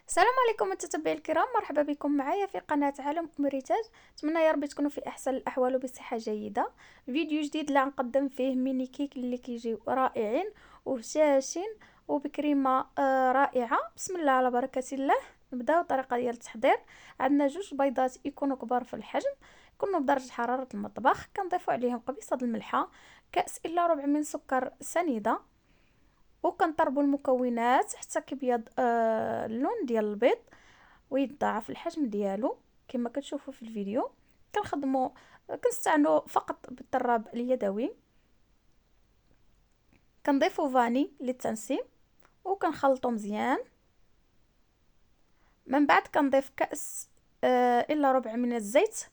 السلام عليكم متتبعي الكرام، مرحبا بكم معايا في قناة عالم مريتاج. اتمنى يا ربي تكونوا في احسن الاحوال وبصحه جيده. فيديو جديد اللي غنقدم فيه ميني كيك اللي كيجيو رائعين وهشاشين وبكريمه رائعه. بسم الله على بركه الله. نبداو الطريقه ديال التحضير. عندنا جوج بيضات يكونوا كبار في الحجم، يكونوا بدرجه حراره المطبخ. كنضيفوا عليهم قبيصه الملحه، كاس الا ربع من سكر سنيده، وكنضربوا المكونات حتى كيبيض اللون ديال البيض ويتضاعف الحجم ديالو كما كتشوفوا في الفيديو. كنخدموا كنستعنوا فقط بالضراب اليدوي. كنضيفوا فاني للتنسيم وكنخلطوا مزيان. من بعد كنضيف كأس الا ربع من الزيت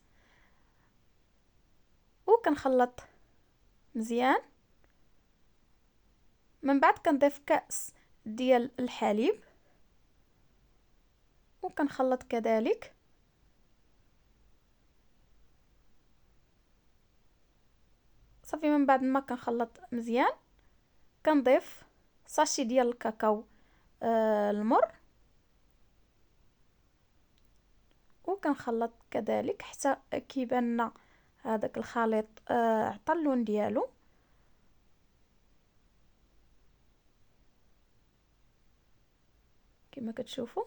وكنخلط مزيان. من بعد كنضيف كأس ديال الحليب وكنخلط كذلك. صافي من بعد ما كنخلط مزيان كنضيف ساشي ديال الكاكاو المر وكنخلط كذلك حتى كيبان لنا هذاك الخليط عطى اللون ديالو. كما كتشوفوا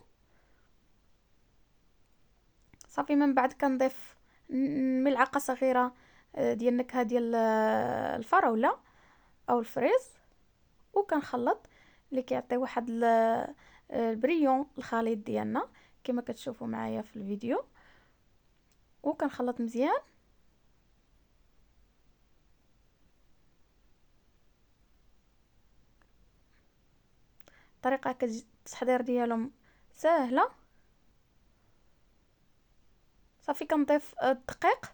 صافي من بعد كنضيف ملعقه صغيره ديال النكهه ديال الفراوله او الفريز وكنخلط اللي كيعطي واحد البريون الخليط ديالنا كما كتشوفوا معايا في الفيديو. وكنخلط مزيان. طريقه التحضير ديالهم سهله. صافي كنضيف الدقيق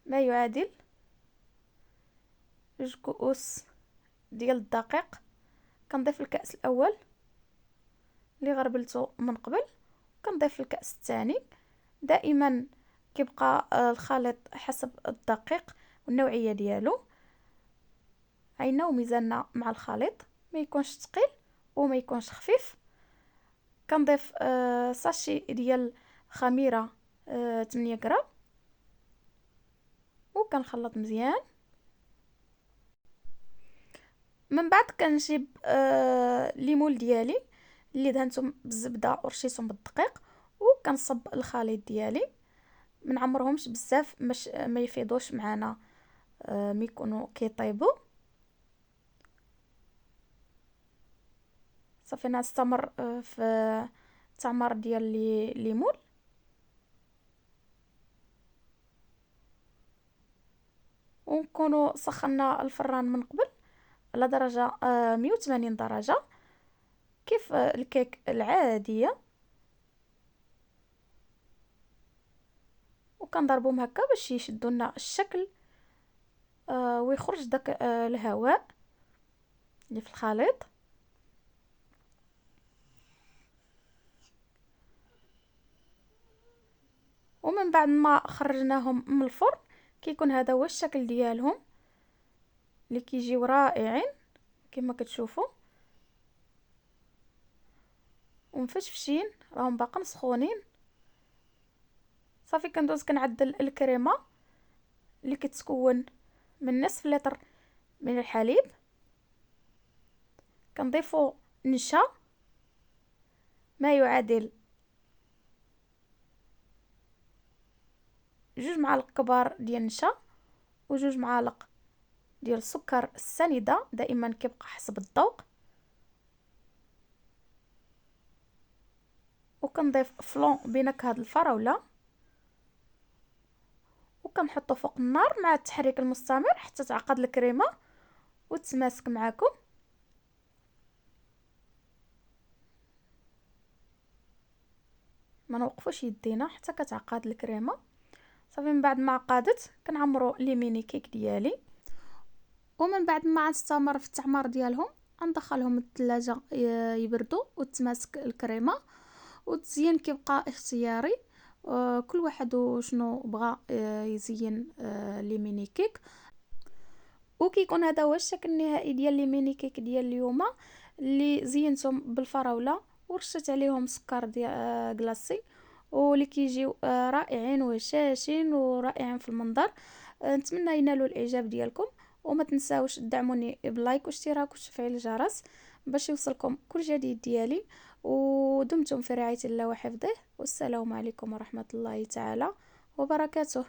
ما يعادل 2 كؤوس ديال الدقيق. كنضيف الكأس الاول اللي غربلته من قبل، كنضيف الكأس الثاني. دائما كيبقى الخليط حسب الدقيق والنوعيه ديالو. عينا وميزاننا مع الخليط، ما يكونش ثقيل وما يكونش خفيف. كنضيف ساشي ديال خميره 8 غرام وكنخلط مزيان. من بعد كنجيب ليمول ديالي اللي دهنته بالزبده ورشيتهم بالدقيق وكنصب الخليط ديالي. ما نعمرهمش بزاف باش ما يفيضوش معنا ملي يكونوا كيطيبوا. صافي نستمر في التعمر ديال ليمول. ونكونوا سخنا الفران من قبل على درجه 180 درجه كيف الكيك العاديه، وكنضربهم هكا باش يشدوا لنا الشكل ويخرج داك الهواء اللي في الخليط. ومن بعد ما خرجناهم من الفرن كيكون هذا هو الشكل ديالهم اللي كيجيو رائعين كما كتشوفوا ومفشفشين، راهم باقا سخونين. صافي كندوز كنعدل الكريمه اللي كتكون من نصف لتر من الحليب. كنضيفوا نشا ما يعادل 2 معالق كبار ديال النشا و2 معالق ديال السكر السنيده، دائما كيبقى حسب الذوق. وكنضيف فلون بنكهه الفراوله وكنحطو فوق النار مع التحريك المستمر حتى تعقد الكريمه وتتماسك معكم. ما نوقفوش يدينا حتى كتعقد الكريمه. صافي من بعد ما عقدت كنعمروا لي ميني كيك ديالي. ومن بعد ما نستمر في التعمار ديالهم ندخلهم الثلاجه يبردوا وتماسك الكريمه. والتزيين كيبقى اختياري، كل واحد وشنو بغى يزين لي ميني كيك. وكيكون هذا هو الشكل النهائي ديال لي ميني كيك ديال اليوم اللي زينتهم بالفراوله ورشت عليهم سكر ديال كلاصي، واللي كيجيو رائعين وهشاشين ورائعين في المنظر. نتمنى ينالوا الاعجاب ديالكم، وما تنساوش تدعموني بلايك واشتراك وتفعيل الجرس باش يوصلكم كل جديد ديالي. ودمتم في رعاية الله وحفظه، والسلام عليكم ورحمة الله تعالى وبركاته.